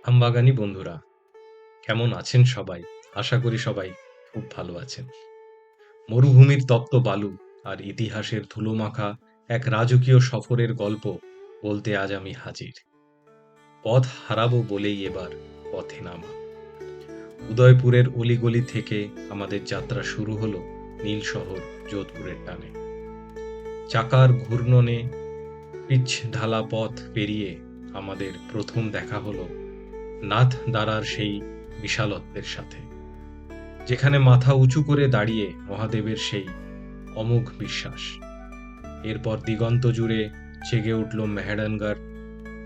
আমবাগানী বন্ধুরা, কেমন আছেন সবাই? আশা করি সবাই খুব ভালো আছেন। মরুভূমির তপ্ত বালু আর ইতিহাসের ধুলোমাখা এক রাজকীয় সফরের গল্প বলতে আজ আমি হাজির। পথ হারাবো বলেই এবার পথে নামা। উদয়পুরের অলিগলি থেকে আমাদের যাত্রা শুরু হলো নীল শহর যোধপুরের টানে। চাকার ঘূর্ণনে পিচ ঢালা পথ পেরিয়ে আমাদের প্রথম দেখা হলো নাথ দ্বারার সেই বিশালত্বের সাথে, যেখানে মাথা উঁচু করে দাঁড়িয়ে মহাদেবের সেই অমোঘ বিশ্বাস। এরপর দিগন্ত জুড়ে জেগে উঠল মেহেরানগড়,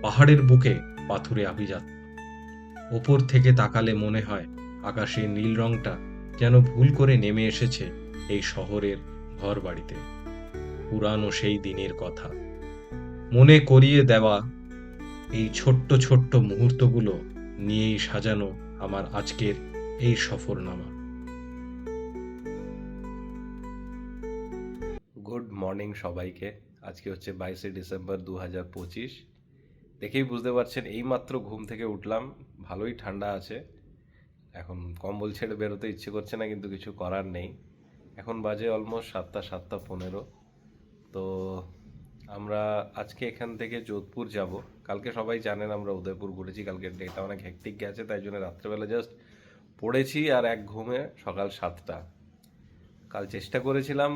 পাহাড়ের বুকে পাথুরে আভিজাত। ওপর থেকে তাকালে মনে হয় আকাশের নীল রংটা যেন ভুল করে নেমে এসেছে এই শহরের ঘর বাড়িতে। পুরানো সেই দিনের কথা মনে করিয়ে দেওয়া এই ছোট্ট ছোট্ট মুহূর্তগুলো নিয়েই সাজানো আমার আজকের এই সফরনামা। গুড মর্নিং সবাইকে। আজকে হচ্ছে 22শে ডিসেম্বর 2025। দেখেই বুঝতে পারছেন এইমাত্র ঘুম থেকে উঠলাম। ভালোই ঠান্ডা আছে, এখন কম্বল ছেড়ে বেরোতে ইচ্ছে করছে না, কিন্তু কিছু করার নেই। এখন বাজে অলমোস্ট 7:15। তো আমরা আজকে এখান থেকে যোধপুর যাব। কালকে সবাই জানেন আমরা উদয়পুর ঘুরেছি। কালকের ডেটা অনেক হেক্টিক গেছে, তাই জন্য রাত্রেবেলা জাস্ট পড়েছি আর এক ঘুমে সকাল 7টা। কাল চেষ্টা করেছিলাম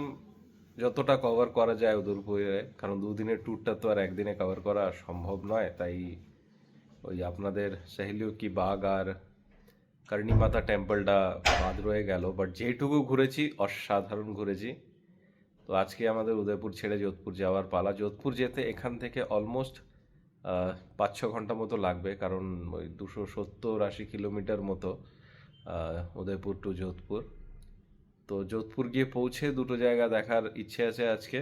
যতটা কভার করা যায় উদয়পুরে, কারণ দুদিনের ট্যুরটা তো আর একদিনে কভার করা সম্ভব নয়। তাই ওই আপনাদের সহেলিও কি বাগ আর করণী মাতা টেম্পলটা বাদ রয়ে গেল, বাট যেটুকু ঘুরেছি অসাধারণ ঘুরেছি। তো আজকে আমাদের উদয়পুর ছেড়ে যোধপুর যাওয়ার পালা। যোধপুর যেতে এখান থেকে অলমোস্ট 5-6 ঘন্টা মতো লাগবে, কারণ ওই 270-80 কিলোমিটার মতো উদয়পুর টু যোধপুর। তো যোধপুর গিয়ে পৌঁছে দুটো জায়গা দেখার ইচ্ছে আছে আজকে।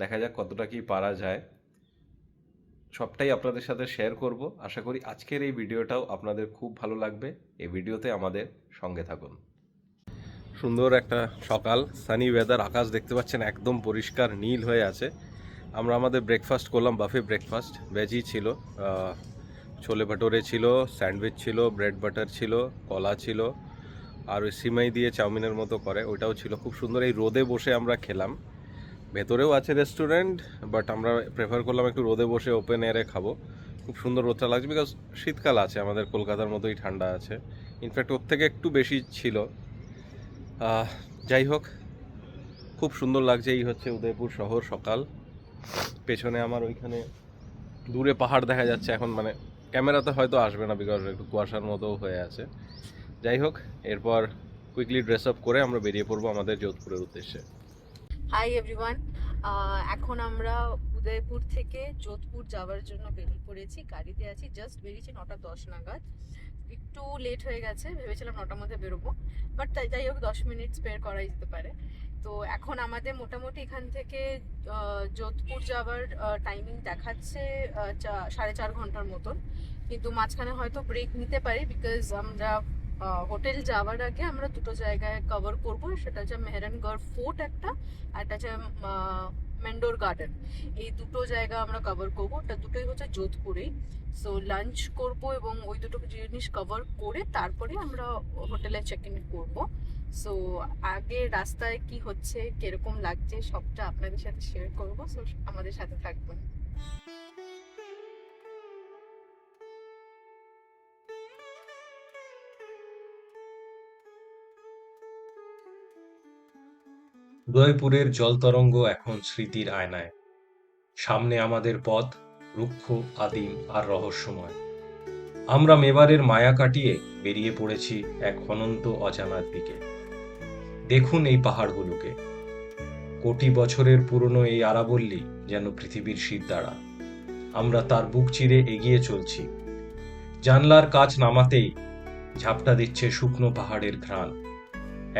দেখা যাক কতটা কি পারা যায়, সবটাই আপনাদের সাথে শেয়ার করব। আশা করি আজকের এই ভিডিওটাও আপনাদের খুব ভালো লাগবে। এই ভিডিওতে আমাদের সঙ্গে থাকুন। সুন্দর একটা সকাল, সানি ওয়েদার, আকাশ দেখতে পাচ্ছেন একদম পরিষ্কার নীল হয়ে আছে। আমরা আমাদের ব্রেকফাস্ট করলাম, বাফে ব্রেকফাস্ট। ভেজই ছিল, ছোলে ভটোরে ছিল, স্যান্ডউইচ ছিল, ব্রেড বাটার ছিল, কলা ছিল, আর ওই সিমাই দিয়ে চাউমিনের মতো করে ওইটাও ছিল। খুব সুন্দর এই রোদে বসে আমরা খেলাম। ভেতরেও আছে রেস্টুরেন্ট, বাট আমরা প্রেফার করলাম একটু রোদে বসে ওপেন এয়ারে খাবো। খুব সুন্দর রোদটা লাগছে, বিকজ শীতকাল আছে, আমাদের কলকাতার মতোই ঠান্ডা আছে। ইনফ্যাক্ট ওর থেকে একটু বেশি ছিল। যাই হোক, খুব সুন্দর লাগছে। এই হচ্ছে উদয়পুর শহর সকাল। পেছনে আমার ওইখানে দূরে পাহাড় দেখা যাচ্ছে। এখন মানে ক্যামেরাতে হয়তো আসবে না, বিকজ একটু কুয়াশার মতো হয়ে আছে। যাই হোক, এরপর কুইকলি ড্রেস আপ করে আমরা বেরিয়ে পড়বো আমাদের যোধপুরের উদ্দেশ্যে। হাই এভরিওয়ান, এখন আমরা উদয়পুর থেকে যোধপুর যাওয়ার জন্য বেরিয়ে পড়েছি। গাড়িতে আছি, জাস্ট বেরিয়েছি 9:10 নাগাদ। একটু লেট হয়ে গেছে, ভেবেছিলাম 9টার মধ্যে বেরোবো, বাট যাই হোক 10 মিনিট স্পেয়ার করাই যেতে পারে। তো এখন আমাদের মোটামুটি এখান থেকে যোধপুর যাওয়ার টাইমিং দেখাচ্ছে 4.5 ঘন্টার মতন, কিন্তু মাঝখানে হয়তো ব্রেক নিতে পারি, বিকজ আমরা হোটেল যাওয়ার আগে আমরা দুটো জায়গায় কভার করব। সেটা হচ্ছে মেহেরানগড় ফোর্ট একটা, আর একটা হচ্ছে মেন্ডোর গার্ডেন। এই দুটো জায়গা আমরা কভার করবো, ওটা দুটোই হচ্ছে যোধপুরেই। সো লাঞ্চ করব এবং ওই দুটো জিনিস কভার করে তারপরে আমরা হোটেলে চেক ইন করবো। সো আগে রাস্তায় কি হচ্ছে, কিরকম লাগছে, সবটা আপনাদের সাথে শেয়ার করবো। সো আমাদের সাথে থাকবেন। উদয়পুরের জলতরঙ্গ এখন স্মৃতির আয়নায়। সামনে আমাদের পথ রুক্ষ, আদিম আর রহস্যময়। আমরা মেবারের মায়া কাটিয়ে বেরিয়ে পড়েছি এক অনন্ত অজানার দিকে। দেখুন এই পাহাড়গুলোকে, কোটি বছরের পুরনো এই আরাবল্লী যেন পৃথিবীর শিরদাঁড়া। আমরা তার বুক চিরে এগিয়ে চলছি। জানলার কাচ নামাতেই ঝাপটা দিচ্ছে শুকনো পাহাড়ের ঘ্রাণ।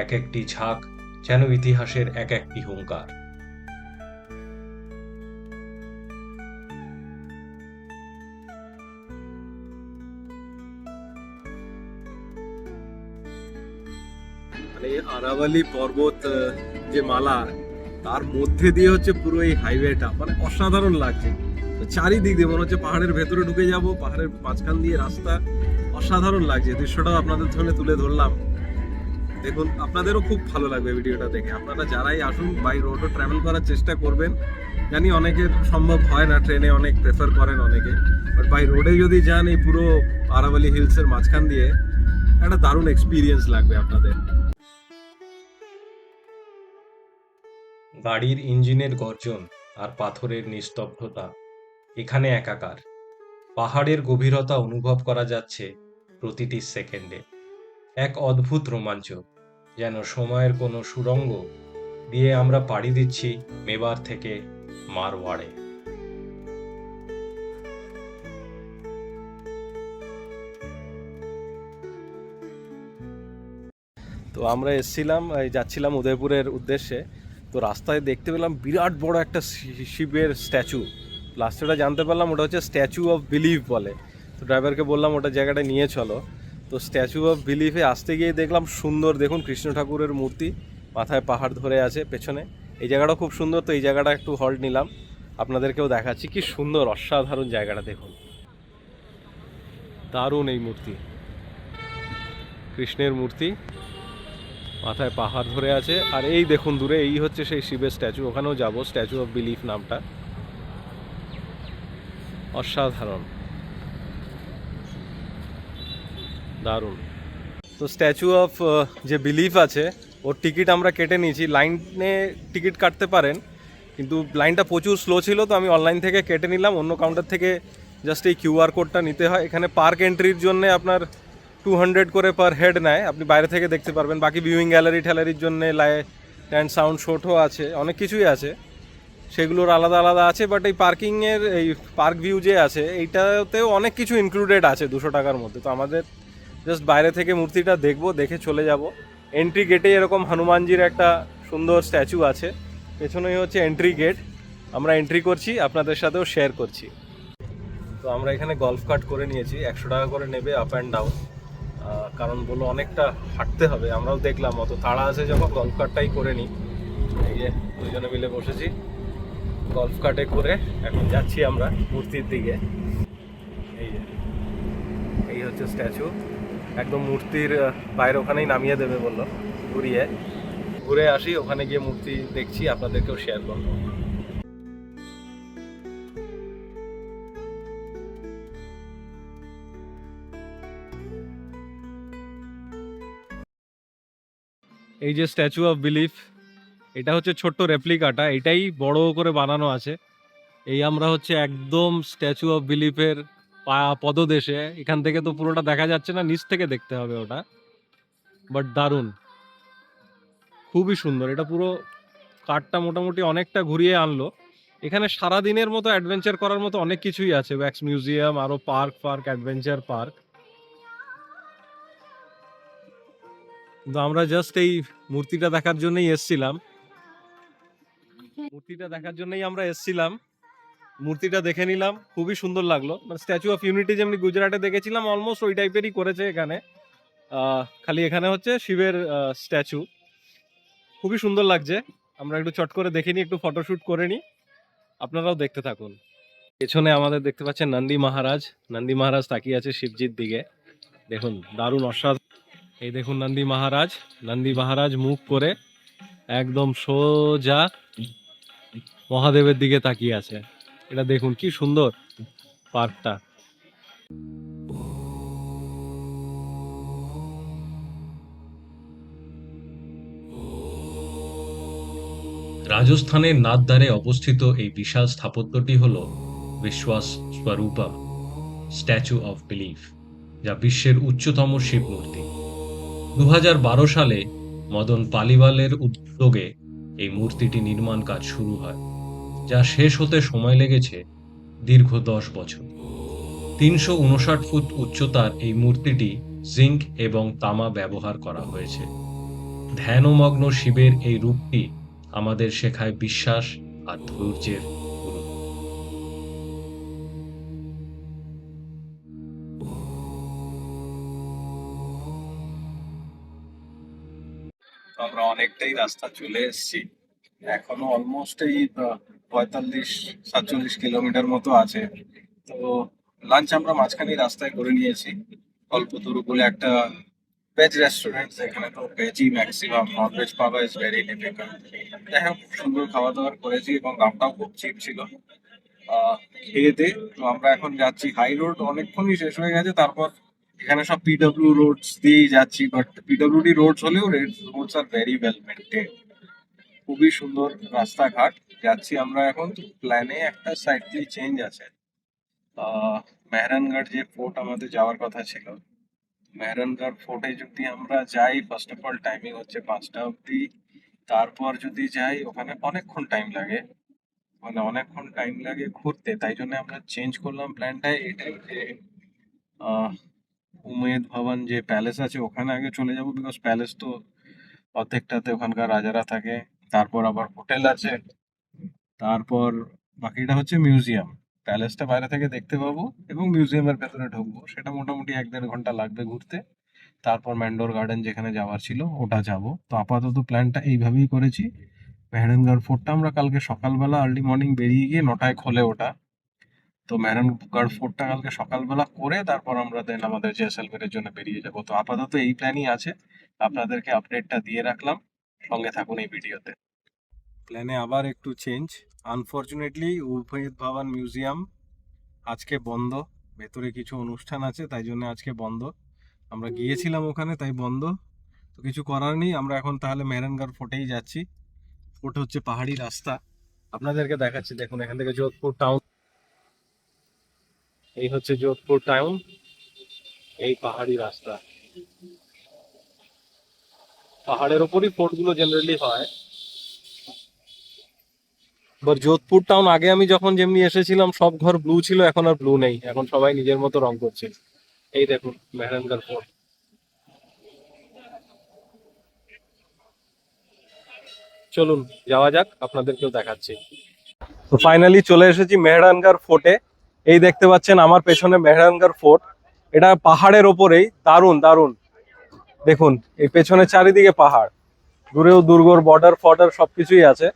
এক একটি ঝাঁক যেন ইতিহাসের এক একটি হুঙ্কার। মানে আরাভালি পর্বত যে মালা, তার মধ্যে দিয়ে হচ্ছে পুরো এই হাইওয়েটা, মানে অসাধারণ লাগছে। তো চারিদিক দিয়ে মনে হচ্ছে পাহাড়ের ভেতরে ঢুকে যাব, পাহাড়ের মাঝখান দিয়ে রাস্তা, অসাধারণ লাগছে। দৃশ্যটাও আপনাদের সামনে তুলে ধরলাম। দেখুন, আপনাদেরও খুব ভালো লাগবে ভিডিওটা দেখে। আপনারা যারাই আসুন বাই রোডও ট্রাভেল করার চেষ্টা করবেন। জানি অনেকের সম্ভব হয় না, ট্রেনে অনেক প্রেফার করেন অনেকে, বাট বাই রোডে যদি যান এই পুরো আরাভালি হিলসের মাঝখান দিয়ে, একটা দারুণ এক্সপিরিয়েন্স লাগবে আপনাদের। গাড়ির ইঞ্জিনের গর্জন আর পাথরের নিস্তব্ধতা এখানে একাকার। পাহাড়ের গভীরতা অনুভব করা যাচ্ছে প্রতিটি সেকেন্ডে। এক অদ্ভুত রোমাঞ্চ, যেন সময়ের কোনো সুড়ঙ্গ দিয়ে আমরা পাড়ি দিচ্ছি মেবার থেকে মারওয়াড়ে। তো আমরা যাচ্ছিলাম উদয়পুরের উদ্দেশ্যে। তো রাস্তায় দেখতে পেলাম বিরাট বড় একটা শিবের স্ট্যাচু। লাস্টে ওটা জানতে পারলাম ওটা হচ্ছে স্ট্যাচু অফ বিলিভ বলে। তো ড্রাইভারকে বললাম ওটা জায়গাটা নিয়ে চলো। তো স্ট্যাচু অফ বিলিভে আসতে গিয়ে দেখলাম সুন্দর, দেখুন কৃষ্ণ ঠাকুরের মূর্তি, মাথায় পাহাড় ধরে আছে পেছনে। এই জায়গাটা খুব সুন্দর। তো এই জায়গাটা একটু হল্ট নিলাম, আপনাদেরকেও দেখাচ্ছি। কি সুন্দর, অসাধারণ জায়গাটা দেখুন, দারুণ এই মূর্তি, কৃষ্ণের মূর্তি, মাথায় পাহাড় ধরে আছে। আর এই দেখুন দূরে, এই হচ্ছে সেই শিবের স্ট্যাচু, ওখানেও যাব, স্ট্যাচু অফ বিলিফ নামটা, অসাধারণ, দারুণ। তো স্ট্যাচু অফ যে বিলিফ আছে ওর টিকিট আমরা কেটে নিয়েছি। লাইনে টিকিট কাটতে পারেন, কিন্তু লাইনটা প্রচুর স্লো ছিল, তো আমি অনলাইন থেকে কেটে নিলাম। অন্য কাউন্টার থেকে জাস্ট এই কিউআর কোডটা নিতে হয়। এখানে পার্ক এন্ট্রির জন্য আপনার 200 করে পার হেড নেয়, আপনি বাইরে থেকে দেখতে পারবেন। বাকি ভিউইং গ্যালারির জন্য লাইট অ্যান্ড সাউন্ড শোটও আছে, অনেক কিছুই আছে, সেগুলোর আলাদা আলাদা আছে। বাট এই পার্কিংয়ের এই পার্ক ভিউ যে আছে এইটাতেও অনেক কিছু ইনক্লুডেড আছে 200 টাকার মধ্যে। তো আমাদের জাস্ট বাইরে থেকে মূর্তিটা দেখবো, দেখে চলে যাব। এন্ট্রি গেটে এরকম হনুমানজির একটা সুন্দর স্ট্যাচু আছে, পেছনেই হচ্ছে এন্ট্রি গেট। আমরা এন্ট্রি করছি, আপনাদের সাথেও শেয়ার করছি। তো আমরা এখানে গলফ কার্ট করে নিয়েছি, 100 টাকা করে নেবে আপ অ্যান্ড ডাউন, কারণ বললো অনেকটা হাঁটতে হবে। আমরাও দেখলাম অত তাড়া আছে যখন, গলফ কার্টটাই করে নিই। এই যে দুজনে মিলে বসেছি গলফ কার্টে করে, এখন যাচ্ছি আমরা মূর্তির দিকে। এই যে এই হচ্ছে স্ট্যাচু, একদম মূর্তির বাইরে ওখানেই নামিয়ে দেবে বললো। ঘুরে আসি, ওখানে গিয়ে মূর্তি দেখছি, আপনাদেরকেও শেয়ার করবো। এই যে স্ট্যাচু অফ বিলিফ, এটা হচ্ছে ছোট্ট রেপ্লিকাটা, এটাই বড় করে বানানো আছে। এই আমরা হচ্ছে একদম স্ট্যাচু অফ বিলিফের পদদেশে। এখান থেকে তো পুরোটা দেখা যাচ্ছে না, নিচ থেকে দেখতে হবে ওটা, বাট দারুণ, খুবই সুন্দর। এটা পুরো কাঠটা মোটামুটি অনেকটা ঘুরিয়ে আনলো। এখানে সারা দিনের মতো অ্যাডভেঞ্চার করার মতো অনেক কিছুই আছে, ওয়্যাক্স মিউজিয়াম, আরো পার্ক, অ্যাডভেঞ্চার পার্ক। কিন্তু আমরা জাস্ট এই মূর্তিটা দেখার জন্যই এসছিলাম, মূর্তিটা দেখে নিলাম, খুবই সুন্দর লাগলো। মানে স্ট্যাচু অফ ইউনিটি যেমনি গুজরাটে দেখেছিলাম, অলমোস্ট ওই টাইপেরই করেছে এখানে। খালি এখানে হচ্ছে শিবের স্ট্যাচু, খুবই সুন্দর লাগছে। আমরা একটু চট করে দেখে নিই, একটু ফটোশুট করে নিই, আপনারাও দেখতে থাকুন। পেছনে আমাদের দেখতে পাচ্ছেন নন্দী মহারাজ তাকিয়ে আছে শিবজির দিকে, দেখুন দারুণ, অসাধারণ। এই দেখুন নন্দী মহারাজ মুখ করে একদম সোজা মহাদেবের দিকে তাকিয়ে আছে। এটা দেখুন কি সুন্দর পার্কটা। রাজস্থানের নাথদ্বারে অবস্থিত এই বিশাল স্থাপত্যটি হল বিশ্বাস স্বরূপম স্ট্যাচু অফ বিলিফ, যা বিশ্বের উচ্চতম শিব মূর্তি। 2012 সালে মদন পালিওয়ালের উদ্যোগে এই মূর্তিটি নির্মাণ কাজ শুরু হয়, যা শেষ হতে সময় লেগেছে দীর্ঘ 10 বছর। 359 ফুট উচ্চতার এই মূর্তিটি জিঙ্ক এবং তামা ব্যবহার করা হয়েছে। ধ্যানমগ্ন শিবের এই রূপটি আমাদের শেখায় বিশ্বাস আর ধৈর্যের গুরুত্ব। আমরা অনেকটাই রাস্তা চলে এসেছি, এখনো অলমোস্ট এই 45-47 কিলোমিটার মতো আছে। তো লাঞ্চ আমরা মাঝখানে রাস্তায় করে নিয়েছি। কল্পতরু বলে একটা ভেজ রেস্টুরেন্ট, যেখানে তো ভেজই ম্যাক্সিমাম, নন ভেজ পাওয়া ইজ ভেরি ডিফিকাল্ট। যাই হোক, খুব সুন্দর খাওয়া দাওয়ার করেছি এবং দামটাও খুব চিপ ছিল। খেয়ে দিয়ে তো আমরা এখন যাচ্ছি। হাই রোড অনেকক্ষণই শেষ হয়ে গেছে, তারপর এখানে সব পিডব্লিউ রোডস দিয়েই যাচ্ছি, বাট পিডব্লিউডি রোডস হলেও Rhodes are very well maintain. খুবই সুন্দর রাস্তাঘাট। যাচ্ছি আমরা এখন। প্ল্যানে একটা সাইড দিয়ে চেঞ্জ আছে। মেহরানগড় যে ফোর্ট আমাদের যাওয়ার কথা ছিল, মেহরানগড় ফোর্টে যদি আমরা যাই, ফার্স্ট অফ অল টাইমিং হচ্ছে 5টা অবধি। তারপর যদি যাই ওখানে অনেকক্ষণ টাইম লাগে, মানে অনেকক্ষণ টাইম লাগে ঘুরতে। তাই জন্য আমরা চেঞ্জ করলাম প্ল্যানটা এটাই যে আহ, উমেদ ভবন যে প্যালেস আছে ওখানে আগে চলে যাব, বিকজ প্যালেস তো অর্ধেকটাতে ওখানকার রাজারা থাকে। তারপর আবার হোটেল আছে, তারপর বাকিটা হচ্ছে মিউজিয়াম। প্যালেসটা বাইরে থেকে দেখতে পাবো এবং মিউজিয়ামের ভেতরে ঢুকবো, সেটা মোটামুটি 1-1.5 ঘন্টা লাগবে ঘুরতে। তারপর ম্যান্ডোর গার্ডেন যেখানে যাওয়ার ছিল ওটা যাব। তো আপাতত প্ল্যানটা এইভাবেই করেছি। মেহরানগড় ফোর্টটা আমরা কালকে সকালবেলা আর্লি মর্নিং বেরিয়ে গিয়ে 9টায় খোলে ওটা। তো মেহরানগড় ফোর্টটা কালকে সকালবেলা করে তারপর আমরা দেন আমাদের জয়সলমেরের জন্য বেরিয়ে যাব। তো আপাতত এই প্ল্যানই আছে, আপনাদেরকে আপডেটটা দিয়ে রাখলাম। সঙ্গে থাকুন এই ভিডিওতে। প্ল্যানে আবার একটু চেঞ্জ। আনফরচুনেটলি উমেদ ভবন মিউজিয়াম আজকে বন্ধ, ভেতরে কিছু অনুষ্ঠান আছে তাই জন্য আজকে বন্ধ। আমরা গিয়েছিলাম ওখানে, তাই বন্ধ। তো কিছু করার নেই, আমরা এখন তাহলে মেহরানগড় ফোর্টেই যাচ্ছি। ফোর্ট হচ্ছে পাহাড়ি রাস্তা, আপনাদেরকে দেখাচ্ছি। দেখুন এখান থেকে যোধপুর টাউন, এই হচ্ছে যোধপুর টাউন, এই পাহাড়ি রাস্তা। পাহাড়ের ওপরই ফোর্ট গুলো জেনারেলি হয়। এবার যোধপুর টাউন আগে আমি যখন যেমনি এসেছিলাম সব ঘর ব্লু ছিল, এখন আর ব্লু নেই, এখন সবাই নিজের মতো রং করছে। এই দেখুন মেহরানগড় ফোর্ট। চলুন যাওয়া যাক, আপনাদেরকেও দেখাচ্ছি। তো ফাইনালি চলে এসেছি মেহরানগড় ফোর্টে। এই দেখতে পাচ্ছেন আমার পেছনে মেহরানগড় ফোর্ট। এটা পাহাড়ের ওপরেই, দারুণ দারুণ। দেখুন এই পেছনে চারিদিকে পাহাড়, দূরেও দুর্গর বর্ডার ফর্ডার সবকিছুই আছে।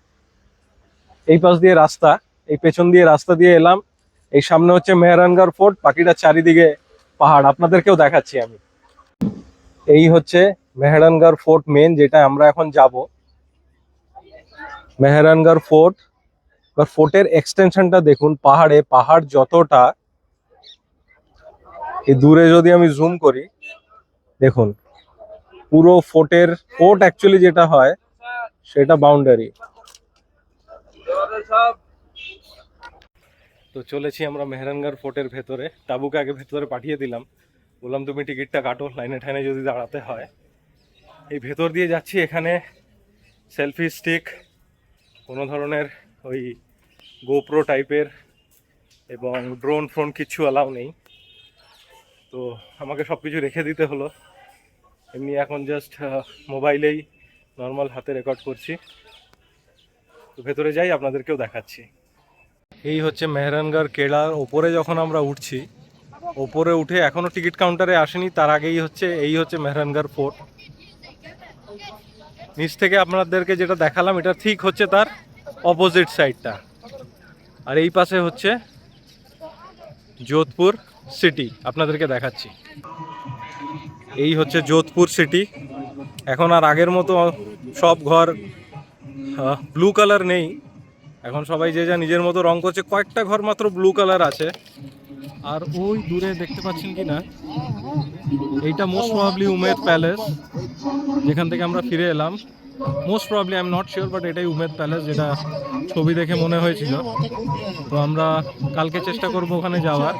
এই পাশ দিয়ে রাস্তা, এই পেছন দিয়ে রাস্তা দিয়ে এলাম। এই সামনে হচ্ছে মেহরানগড় ফোর্ট, বাকিটা চারিদিকে পাহাড়, আপনাদেরকেও দেখাচ্ছি আমি। এই হচ্ছে মেহরানগড় ফোর্ট মেন, যেটা আমরা এখন যাব। মেহরানগড় ফোর্ট বা ফোর্টের এক্সটেনশনটা দেখুন, পাহাড়ে পাহাড় যতটা, এই দূরে যদি আমি জুম করি দেখুন পুরো ফোর্ট অ্যাকচুয়ালি যেটা হয় সেটা বাউন্ডারি। তো চলেছি আমরা মেহরানগড় ফোর্টের ভেতরে। টাবুকে আগে ভেতরে পাঠিয়ে দিলাম, বললাম তুমি টিকিটটা কাটো, লাইনে ঠাইনে যদি দাঁড়াতে হয়। এই ভেতর দিয়ে যাচ্ছি। এখানে সেলফি স্টিক, কোনো ধরনের ওই গোপ্রো টাইপের এবং ড্রোন ফ্রোন কিচ্ছু অ্যালাউ নেই। তো আমাকে সব কিছু রেখে দিতে হলো। এমনি এখন জাস্ট মোবাইলেই নর্মাল হাতে রেকর্ড করছি। তো ভেতরে যাই, আপনাদেরকেও দেখাচ্ছি। এই হচ্ছে মেহরানগড় কেল্লার ওপরে যখন আমরা উঠছি, ওপরে উঠে এখনো টিকিট কাউন্টারে আসেনি, তার আগেই এই হচ্ছে মেহরানগড় ফোর্ট। নিচ থেকে আপনাদেরকে যেটা দেখালাম এটা ঠিক হচ্ছে তার অপোজিট সাইডটা। আর এই পাশে হচ্ছে যোধপুর সিটি, আপনাদেরকে দেখাচ্ছি। এই হচ্ছে যোধপুর সিটি। এখন আর আগের মতো সব ঘর ব্লু কালার নেই, এখন সবাই যে যা নিজের মতো রং করছে। কয়েকটা ঘর মাত্র ব্লু কালার আছে। আর ওই দূরে দেখতে পাচ্ছেন কি না, এইটা মোস্ট প্রবাবলি উমেদ প্যালেস, যেখান থেকে আমরা ফিরে এলাম। Most probably I am not sure, but এটাই উমেদ প্যালেস, যেটা ছবি দেখে মনে হয়েছিল। তো আমরা কালকে চেষ্টা করব ওখানে যাওয়ার।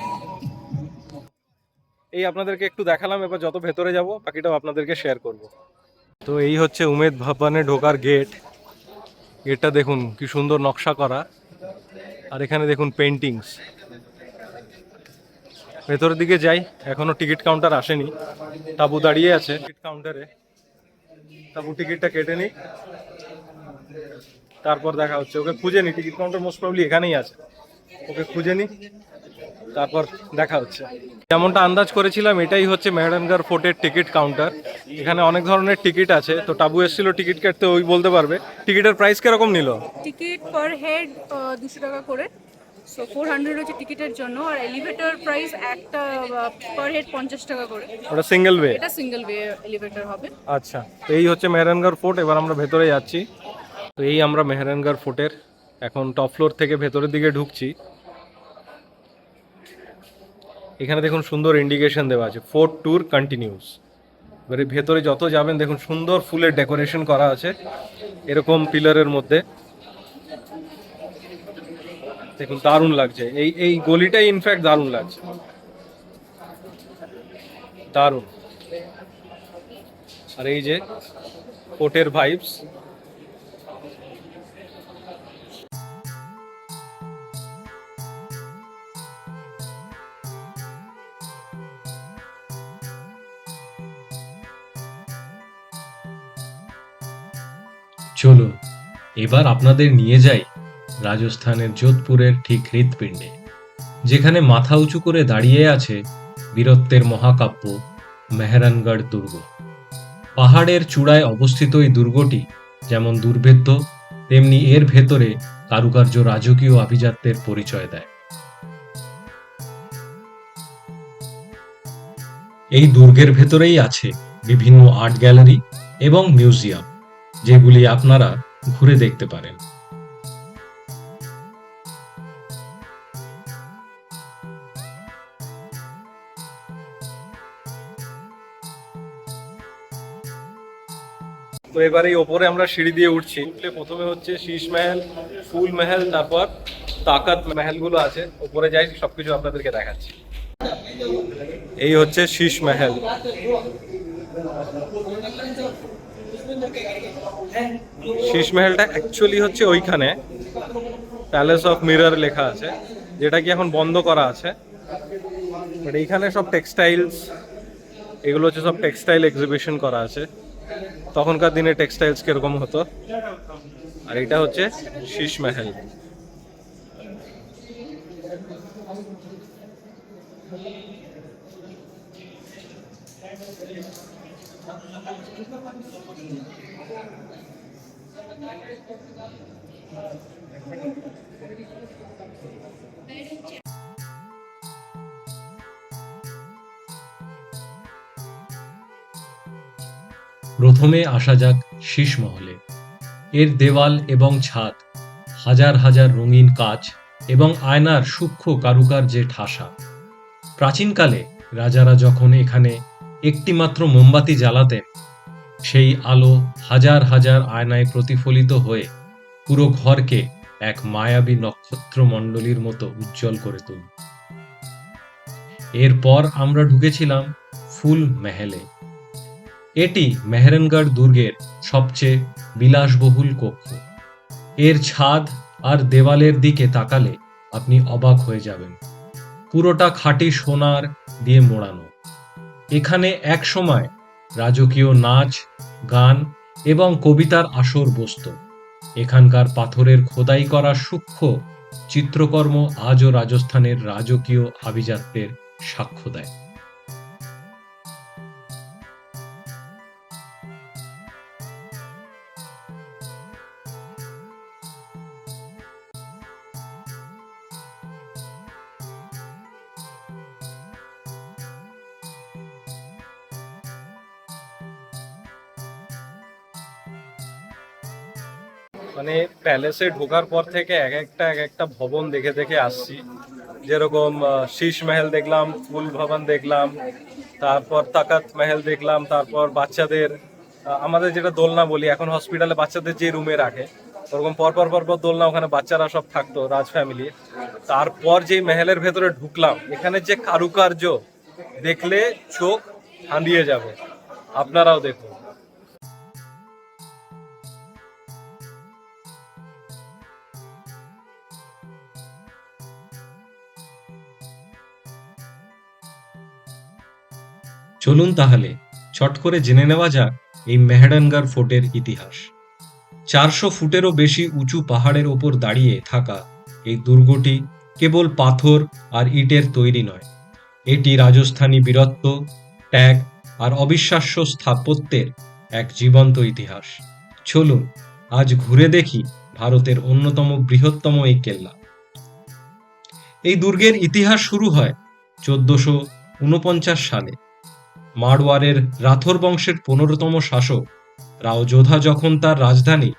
এই আপনাদেরকে একটু দেখালাম, এবার যত ভেতরে যাব বাকিটাও আপনাদেরকে শেয়ার করব। তো এই হচ্ছে উমেদ ভবনে ঢোকার গেট। গেটটা দেখুন কি সুন্দর নকশা করা, আর এখানে দেখুন পেন্টিংস। ভেতরের দিকে যাই, এখনো টিকিট কাউন্টার আসেনি। তাবু দাঁড়িয়ে আছে টিকিট কাউন্টারে, তাবু টিকিটটা কেটে নিই, তারপর দেখা হচ্ছে। ওকে খুঁজে নি, টিকিট কাউন্টার মোস্ট প্রবলি এখানেই আছে, ওকে খুঁজে নি, তারপর দেখা হচ্ছে। যেমনটা আন্দাজ করেছিলাম এটাই হচ্ছে মেহরানগড় ফোর্টের টিকিট কাউন্টার। এখানে অনেক ধরনের টিকিট আছে, তো টাবু এসেছিল টিকিট কাটতে, ওই বলতে পারবে টিকিটের প্রাইস কিরকম নিল। টিকিট পার হেড 200 টাকা করে, সো 400 হচ্ছে টিকিটের জন্য। আর এলিভেটর প্রাইস একটা পার হেড 50 টাকা করে। ওটা সিঙ্গেল ওয়ে? এটা সিঙ্গেল ওয়ে এলিভেটর হবে। আচ্ছা, তো এই হচ্ছে মেহরানগড় ফোর্ট। এবার আমরা ভেতরে যাচ্ছি। তো এই আমরা মেহরানগড় ফোর্টের এখন টপ ফ্লোর থেকে ভেতরের দিকে ঢুকছি। এখানে দেখুন সুন্দর ইন্ডিকেশন দেওয়া আছে, ফোর্ট ট্যুর কন্টিনিউস। এবারে ভেতরে যত যাবেন দেখুন সুন্দর ফুলের ডেকোরেশন করা আছে এরকম পিলারের মধ্যে। দেখুন দারুণ লাগছে, এই গলিটাই ইনফ্যাক্ট দারুণ লাগছে, দারুণ। আর এই যে ফোর্টের ভাইবস। চলুন এবার আপনাদের নিয়ে যাই রাজস্থানের যোধপুরের ঠিক হৃৎপিণ্ডে, যেখানে মাথা উঁচু করে দাঁড়িয়ে আছে বীরত্বের মহাকাব্য মেহরানগড় দুর্গ। পাহাড়ের চূড়ায় অবস্থিত এই দুর্গটি যেমন দুর্ভেদ্য, তেমনি এর ভেতরে কারুকার্য রাজকীয় আভিজাত্যের পরিচয় দেয়। এই দুর্গের ভেতরেই আছে বিভিন্ন আর্ট গ্যালারি এবং মিউজিয়াম, যেগুলি আপনারা ঘুরে দেখতে পারেন। তো এবার এই ওপরে আমরা সিঁড়ি দিয়ে উঠছি। উঠলে প্রথমে হচ্ছে শীষ মহল, ফুল মহল, তারপর তাকাত মহলগুলো আছে। ওপরে যাই, সবকিছু আপনাদেরকে দেখাচ্ছি। এই হচ্ছে শীষ মহল। শীষ মহলটা অ্যাকচুয়ালি হচ্ছে ওইখানে প্যালেস অফ মিরর লেখা আছে, যেটা কি এখন বন্ধ করা আছে। বাট এইখানে সব টেক্সটাইলস, এগুলো হচ্ছে সব টেক্সটাইল এক্সিবিশন করা আছে, তখনকার দিনে টেক্সটাইলস কিরকম হতো। আর এটা হচ্ছে শীষ মহল। প্রথমে আসা যাক শীষ মহলে। এর দেওয়াল এবং ছাদ হাজার হাজার রঙিন কাচ এবং আয়নার সূক্ষ্ম কারুকার্যে ঠাসা। প্রাচীনকালে রাজারা যখন এখানে একটিমাত্র মোমবাতি জ্বালাতেন, সেই আলো হাজার হাজার আয়নায় প্রতিফলিত হয়ে পুরো ঘরকে এক মায়াবী নক্ষত্রমণ্ডলীর মতো উজ্জ্বল করে তুলত। এরপর আমরা ঢুকেছিলাম ফুল মহলে। এটি মেহরানগড় দুর্গের সবচেয়ে বিলাসবহুল কক্ষ। এর ছাদ আর দেওয়ালের দিকে তাকালে আপনি অবাক হয়ে যাবেন। পুরোটা খাঁটি সোনার দিয়ে মোড়ানো। এখানে এক সময় রাজকীয় নাচ, গান এবং কবিতার আসর বসত। এখানকার পাথরের খোদাই করা সূক্ষ্ম চিত্রকর্ম আজও রাজস্থানের রাজকীয় আভিজাত্যের সাক্ষ্য দেয়। মানে প্যালেসে ঢোকার পর থেকে এক একটা ভবন দেখে দেখে আসছি। যেরকম শীষ মহল দেখলাম, ফুল ভবন দেখলাম, তারপর তাকাত মহল দেখলাম, তারপর বাচ্চাদের আমাদের যেটা দোলনা বলি এখন হসপিটালে বাচ্চাদের যে রুমে রাখে, ওরকম পরপর পরপর দোলনা, ওখানে বাচ্চারা সব থাকতো, রাজ ফ্যামিলি। তারপর যে মহলের ভেতরে ঢুকলাম, এখানে যে কারুকার্য দেখলে চোখ ধাঁধিয়ে যাবে। আপনারাও দেখুন। চলুন তাহলে চট করে জেনে নেওয়া যাক এই মেহরানগড় ফোর্টের ইতিহাস। 400 ফুটেরও বেশি উঁচু পাহাড়ের ওপর দাঁড়িয়ে থাকা এই দুর্গটি কেবল পাথর আর ইটের তৈরি নয়, এটি রাজস্থানী বীরত্ব, ত্যাগ আর অবিশ্বাস্য স্থাপত্যের এক জীবন্ত ইতিহাস। চলুন আজ ঘুরে দেখি ভারতের অন্যতম বৃহত্তম এই কেল্লা। এই দুর্গের ইতিহাস শুরু হয় 1449 সালে। মারওয়ারের রাথোর বংশের 15তম শাসক রাও যোধা যখন তার রাজধানী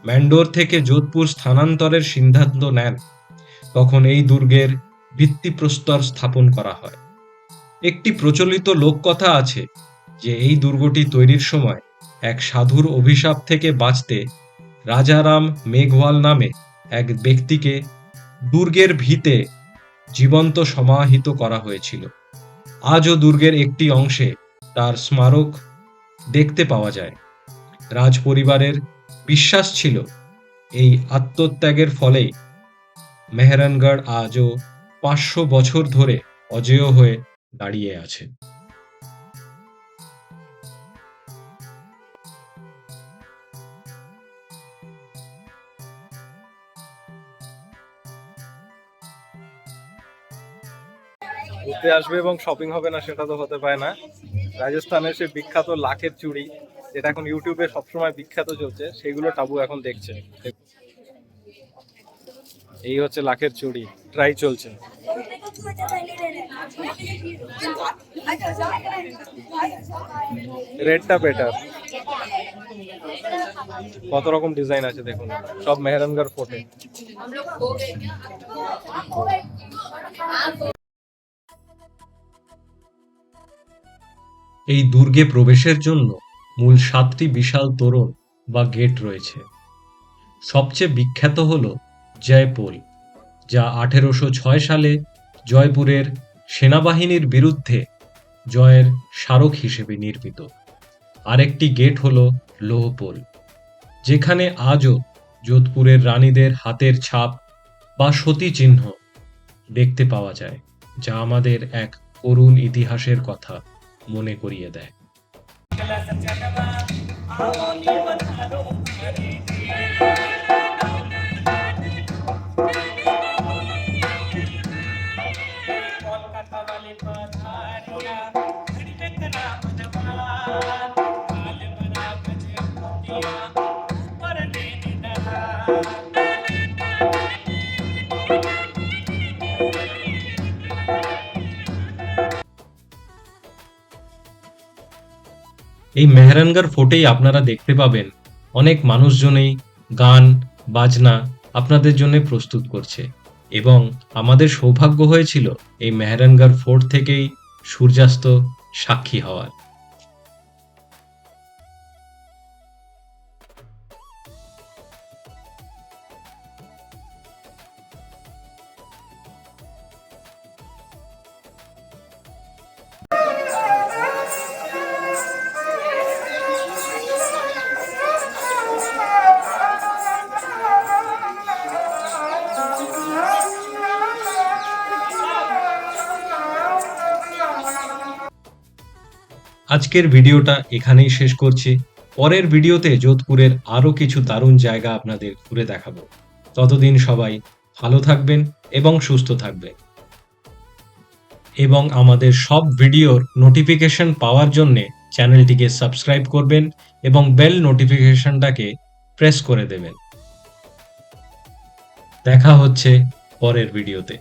ম্যান্ডোর থেকে যোধপুর স্থানান্তরের সিদ্ধান্ত নেন, তখন এই দুর্গের ভিত্তিপ্রস্তর স্থাপন করা হয়। একটি প্রচলিত লোককথা আছে যে এই দুর্গটি তৈরির সময় এক সাধুর অভিশাপ থেকে বাঁচতে রাজারাম মেঘওয়াল নামে এক ব্যক্তিকে দুর্গের ভিতে জীবন্ত সমাহিত করা হয়েছিল। আজও দুর্গের একটি অংশে তার স্মারক দেখতে পাওয়া যায়। রাজ পরিবারের বিশ্বাস ছিল এই আত্মত্যাগের ফলেই মেহরানগড় আজও 500 বছর ধরে অজেয় হয়ে দাঁড়িয়ে আছে। ঘুরতে আসবে এবং শপিং হবে না সেটা তো হতে পারে না। রাজস্থানের সে বিখ্যাত লাখের চুড়ি, যেটা এখন ইউটিউবে সবসময় বিখ্যাত চলছে, সেগুলো টাবু এখন দেখছে। এই হচ্ছে লাখের চুড়ি, ট্রাই চলছে। রেডটা বেটার। কত রকম ডিজাইন আছে দেখুন, সব মেহরানগড় ফোর্টে। এই দুর্গে প্রবেশের জন্য মূল 7টি বিশাল তোরণ বা গেট রয়েছে। সবচেয়ে বিখ্যাত হল জয়পোল, যা 1806 সালে জয়পুরের সেনাবাহিনীর বিরুদ্ধে জয়ের স্মারক হিসেবে নির্মিত। আরেকটি গেট হল লোহপোল, যেখানে আজও যোধপুরের রানীদের হাতের ছাপ বা সতী চিহ্ন দেখতে পাওয়া যায়, যা আমাদের এক করুণ ইতিহাসের কথা মনে করিয়ে দেয়। এই মেহরানগড় ফোর্টেই আপনারা দেখতে পাবেন অনেক মানুষজনেই গান বাজনা আপনাদের জন্য প্রস্তুত করছে, এবং আমাদের সৌভাগ্য হয়েছিল এই মেহরানগড় ফোর্ট থেকেই সূর্যাস্ত সাক্ষী হওয়ার। আজকের ভিডিওটা এখানেই শেষ করছি। পরের ভিডিওতে যোধপুরের আরো কিছু দারুণ জায়গা আপনাদের ঘুরে দেখাবো। ততদিন সবাই ভালো থাকবেন এবং সুস্থ থাকবেন, এবং আমাদের সব ভিডিওর নোটিফিকেশন পাওয়ার জন্য চ্যানেলটিকে সাবস্ক্রাইব করবেন এবং বেল নোটিফিকেশনটাকে প্রেস করে দেবেন। দেখা হচ্ছে পরের ভিডিওতে।